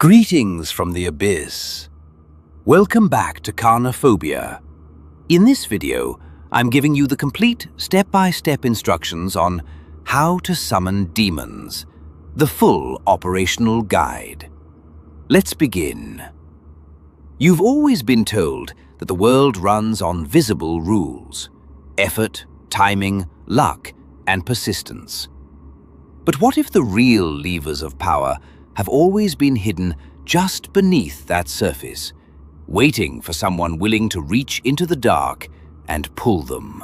Greetings from the abyss. Welcome back to Carnophobia. In this video, I'm giving you the complete step-by-step instructions on how to summon demons, the full operational guide. Let's begin. You've always been told that the world runs on visible rules: effort, timing, luck, and persistence. But what if the real levers of power have always been hidden just beneath that surface, waiting for someone willing to reach into the dark and pull them?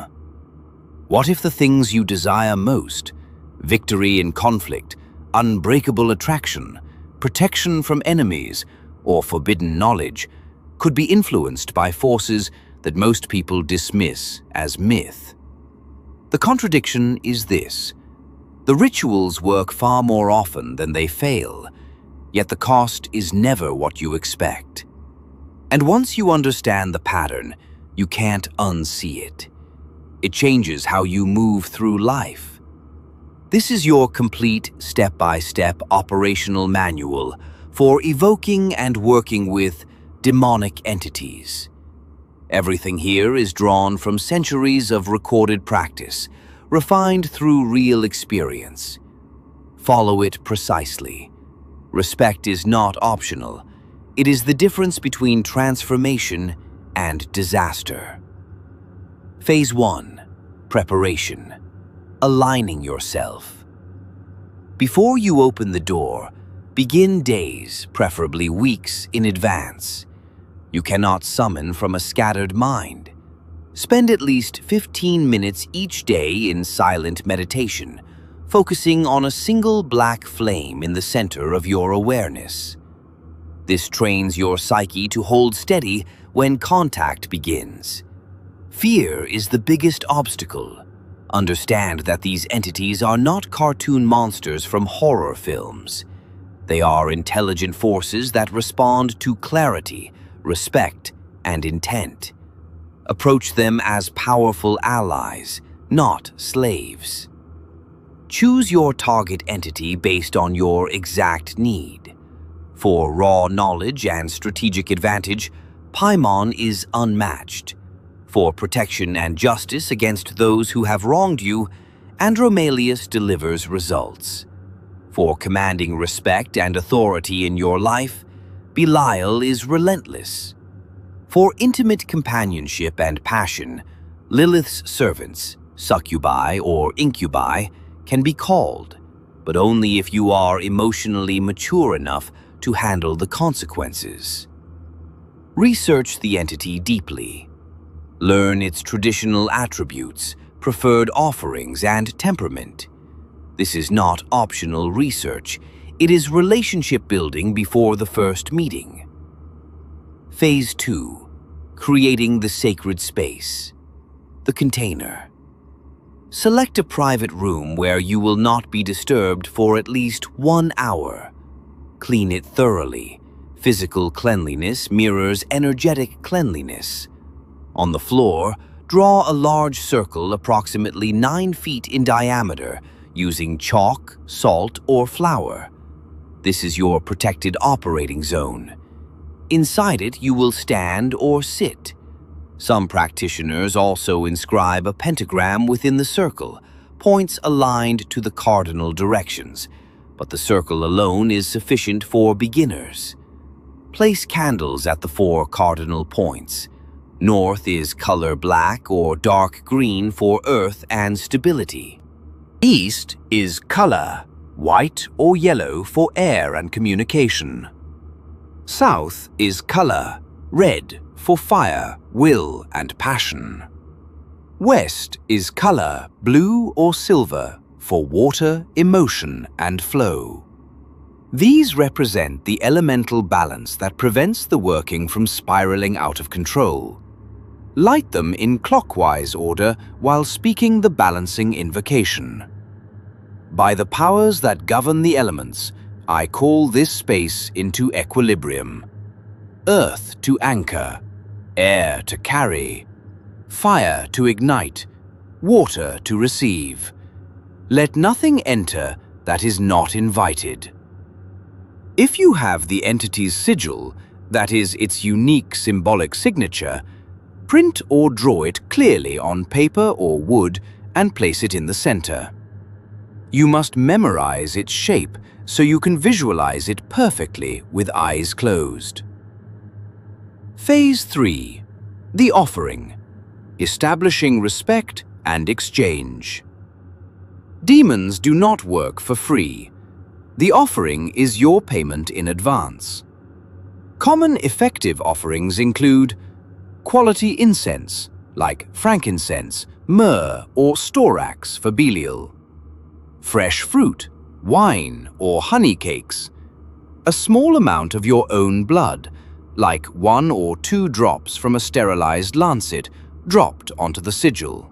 What if the things you desire most, victory in conflict, unbreakable attraction, protection from enemies, or forbidden knowledge, could be influenced by forces that most people dismiss as myth? The contradiction is this: the rituals work far more often than they fail, yet the cost is never what you expect. And once you understand the pattern, you can't unsee it. It changes how you move through life. This is your complete step-by-step operational manual for evoking and working with demonic entities. Everything here is drawn from centuries of recorded practice, refined through real experience. Follow it precisely. Respect is not optional. It is the difference between transformation and disaster. Phase 1. Preparation. Aligning yourself. Before you open the door, begin days, preferably weeks, in advance. You cannot summon from a scattered mind. Spend at least 15 minutes each day in silent meditation, focusing on a single black flame in the center of your awareness. This trains your psyche to hold steady when contact begins. Fear is the biggest obstacle. Understand that these entities are not cartoon monsters from horror films. They are intelligent forces that respond to clarity, respect, and intent. Approach them as powerful allies, not slaves. Choose your target entity based on your exact need. For raw knowledge and strategic advantage, Paimon is unmatched. For protection and justice against those who have wronged you, Andromalius delivers results. For commanding respect and authority in your life, Belial is relentless. For intimate companionship and passion, Lilith's servants, succubi or incubi, can be called, but only if you are emotionally mature enough to handle the consequences. Research the entity deeply. Learn its traditional attributes, preferred offerings, and temperament. This is not optional research. It is relationship building before the first meeting. Phase 2. Creating the sacred space. The container. Select a private room where you will not be disturbed for at least 1 hour. Clean it thoroughly. Physical cleanliness mirrors energetic cleanliness. On the floor, draw a large circle approximately 9 feet in diameter using chalk, salt, or flour. This is your protected operating zone. Inside it, you will stand or sit. Some practitioners also inscribe a pentagram within the circle, points aligned to the cardinal directions, but the circle alone is sufficient for beginners. Place candles at the 4 cardinal points. North is color black or dark green for earth and stability. East is color, white or yellow for air and communication. South is color, red for fire, will, and passion. West is color, blue or silver, for water, emotion, and flow. These represent the elemental balance that prevents the working from spiraling out of control. Light them in clockwise order while speaking the balancing invocation. By the powers that govern the elements, I call this space into equilibrium. Earth to anchor, air to carry, fire to ignite, water to receive. Let nothing enter that is not invited. If you have the entity's sigil, that is, its unique symbolic signature, print or draw it clearly on paper or wood and place it in the center. You must memorize its shape so you can visualize it perfectly with eyes closed. Phase 3. The offering. Establishing respect and exchange. Demons do not work for free. The offering is your payment in advance. Common effective offerings include quality incense, like frankincense, myrrh, or storax for Belial; fresh fruit, wine, or honey cakes; a small amount of your own blood, like 1 or 2 drops from a sterilized lancet, dropped onto the sigil;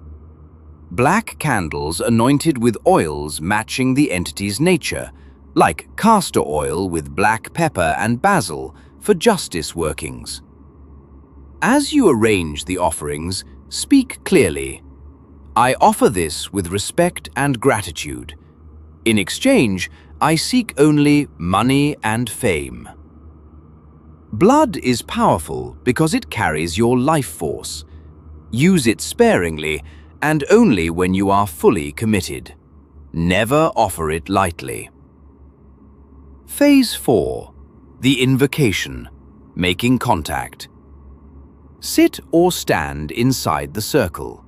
black candles anointed with oils matching the entity's nature, like castor oil with black pepper and basil for justice workings. As you arrange the offerings, speak clearly. I offer this with respect and gratitude. In exchange, I seek only money and fame. Blood is powerful because it carries your life force. Use it sparingly and only when you are fully committed. Never offer it lightly. Phase 4. The invocation. Making contact. Sit or stand inside the circle.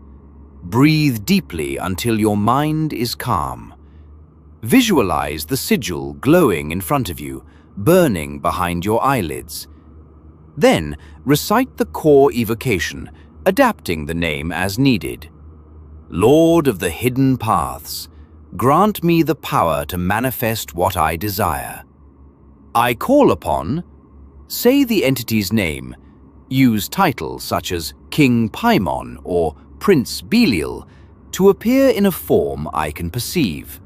Breathe deeply until your mind is calm. Visualize the sigil glowing in front of you, burning behind your eyelids. Then recite the core evocation, adapting the name as needed. Lord of the hidden paths, grant me the power to manifest what I desire. I call upon, say the entity's name, use titles such as King Paimon or Prince Belial to appear in a form I can perceive.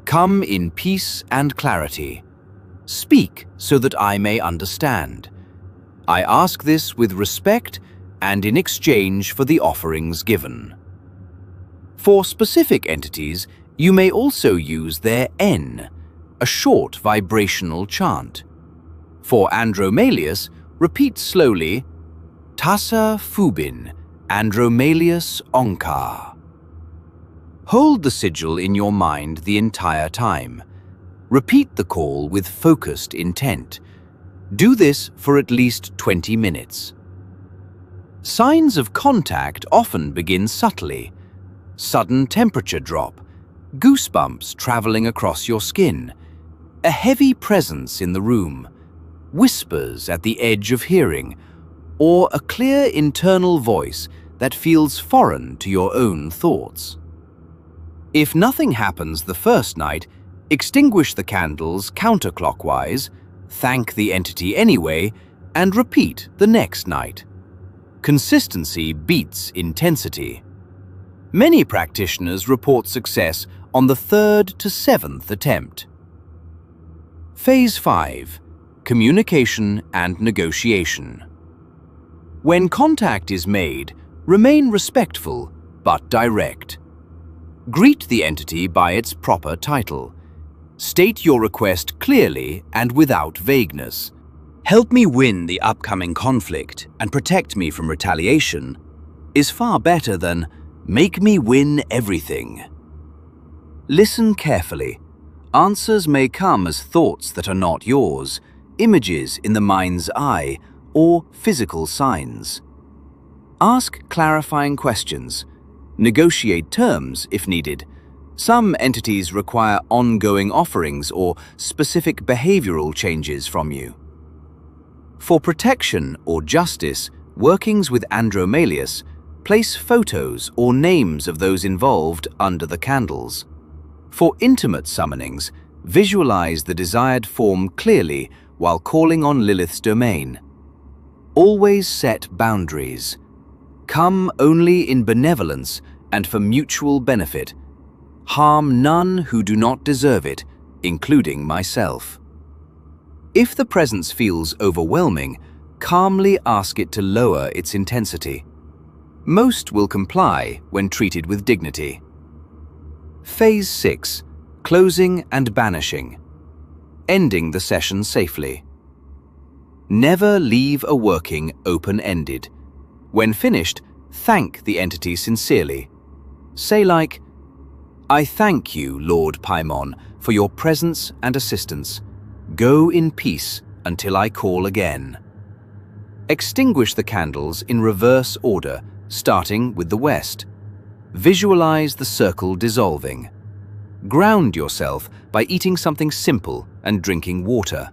Come in peace and clarity. Speak so that I may understand. I ask this with respect and in exchange for the offerings given. For specific entities, you may also use their N, a short vibrational chant. For Andromalius, repeat slowly, Tassa Fubin, Andromalius Onkar. Hold the sigil in your mind the entire time. Repeat the call with focused intent. Do this for at least 20 minutes. Signs of contact often begin subtly. Sudden temperature drop, goosebumps traveling across your skin, a heavy presence in the room, whispers at the edge of hearing, or a clear internal voice that feels foreign to your own thoughts. If nothing happens the first night, extinguish the candles counterclockwise, thank the entity anyway, and repeat the next night. Consistency beats intensity. Many practitioners report success on the 3rd to 7th attempt. Phase 5. Communication and negotiation. When contact is made, remain respectful but direct. Greet the entity by its proper title. State your request clearly and without vagueness. Help me win the upcoming conflict and protect me from retaliation is far better than make me win everything. Listen carefully. Answers may come as thoughts that are not yours, images in the mind's eye, or physical signs. Ask clarifying questions. Negotiate terms if needed. Some entities require ongoing offerings or specific behavioral changes from you. For protection or justice, workings with Andromalius, place photos or names of those involved under the candles. For intimate summonings, visualize the desired form clearly while calling on Lilith's domain. Always set boundaries. Come only in benevolence and for mutual benefit. Harm none who do not deserve it, including myself. If the presence feels overwhelming, calmly ask it to lower its intensity. Most will comply when treated with dignity. Phase 6. Closing and banishing. ending the session safely. Never leave a working open-ended. When finished, thank the entity sincerely. Say like, "I thank you, Lord Paimon, for your presence and assistance. Go in peace until I call again." Extinguish the candles in reverse order, starting with the west. Visualize the circle dissolving. Ground yourself by eating something simple and drinking water.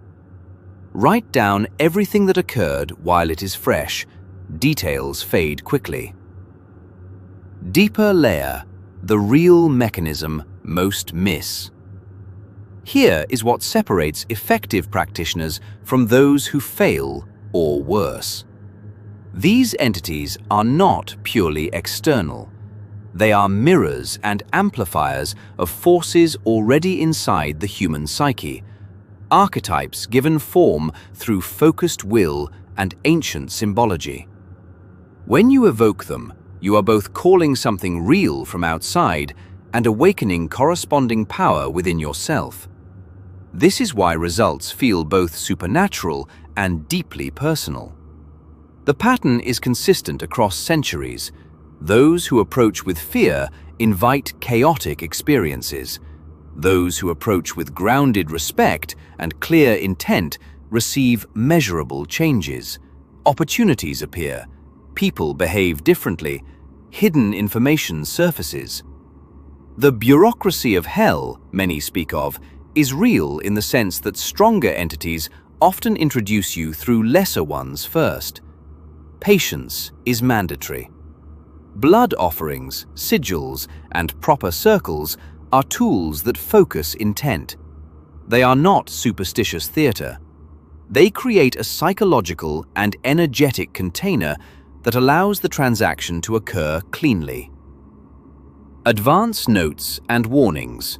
Write down everything that occurred while it is fresh. Details fade quickly. Deeper layer, the real mechanism most miss. Here is what separates effective practitioners from those who fail or worse. These entities are not purely external. They are mirrors and amplifiers of forces already inside the human psyche, archetypes given form through focused will and ancient symbology. When you evoke them, you are both calling something real from outside and awakening corresponding power within yourself. This is why results feel both supernatural and deeply personal. The pattern is consistent across centuries. Those who approach with fear invite chaotic experiences. Those who approach with grounded respect and clear intent receive measurable changes. Opportunities appear. People behave differently. Hidden information surfaces. The bureaucracy of hell, many speak of, is real in the sense that stronger entities often introduce you through lesser ones first. Patience is mandatory. Blood offerings, sigils, and proper circles are tools that focus intent. They are not superstitious theater. They create a psychological and energetic container that allows the transaction to occur cleanly. Advance notes and warnings.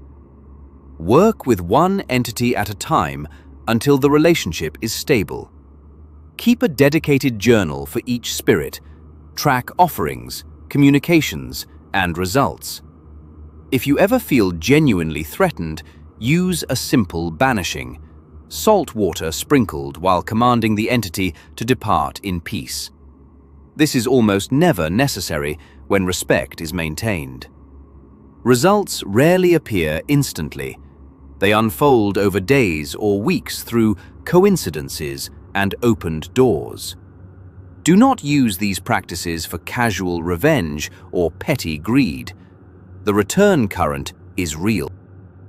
Work with one entity at a time until the relationship is stable. Keep a dedicated journal for each spirit. Track offerings, communications, and results. If you ever feel genuinely threatened, use a simple banishing. Salt water sprinkled while commanding the entity to depart in peace. This is almost never necessary when respect is maintained. Results rarely appear instantly. They unfold over days or weeks through coincidences and opened doors. Do not use these practices for casual revenge or petty greed. The return current is real.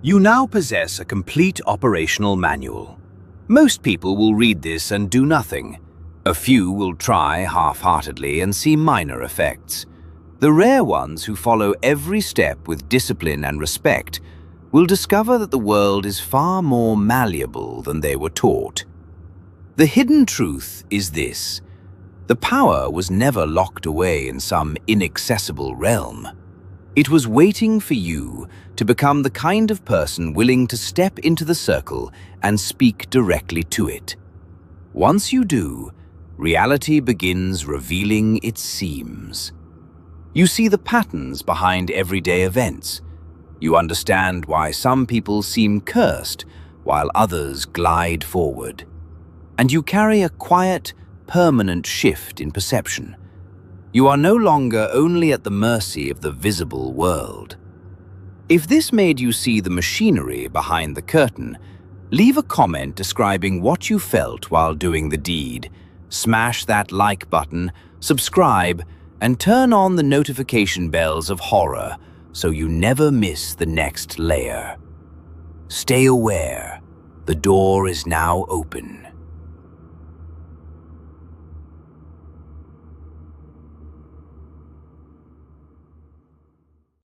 You now possess a complete operational manual. Most people will read this and do nothing. A few will try half-heartedly and see minor effects. The rare ones who follow every step with discipline and respect will discover that the world is far more malleable than they were taught. The hidden truth is this: the power was never locked away in some inaccessible realm. It was waiting for you to become the kind of person willing to step into the circle and speak directly to it. Once you do, reality begins revealing its seams. You see the patterns behind everyday events. You understand why some people seem cursed while others glide forward. And you carry a quiet, permanent shift in perception. You are no longer only at the mercy of the visible world. If this made you see the machinery behind the curtain, leave a comment describing what you felt while doing the deed. Smash that like button, subscribe, and turn on the notification bells of horror so you never miss the next layer. Stay aware. The door is now open.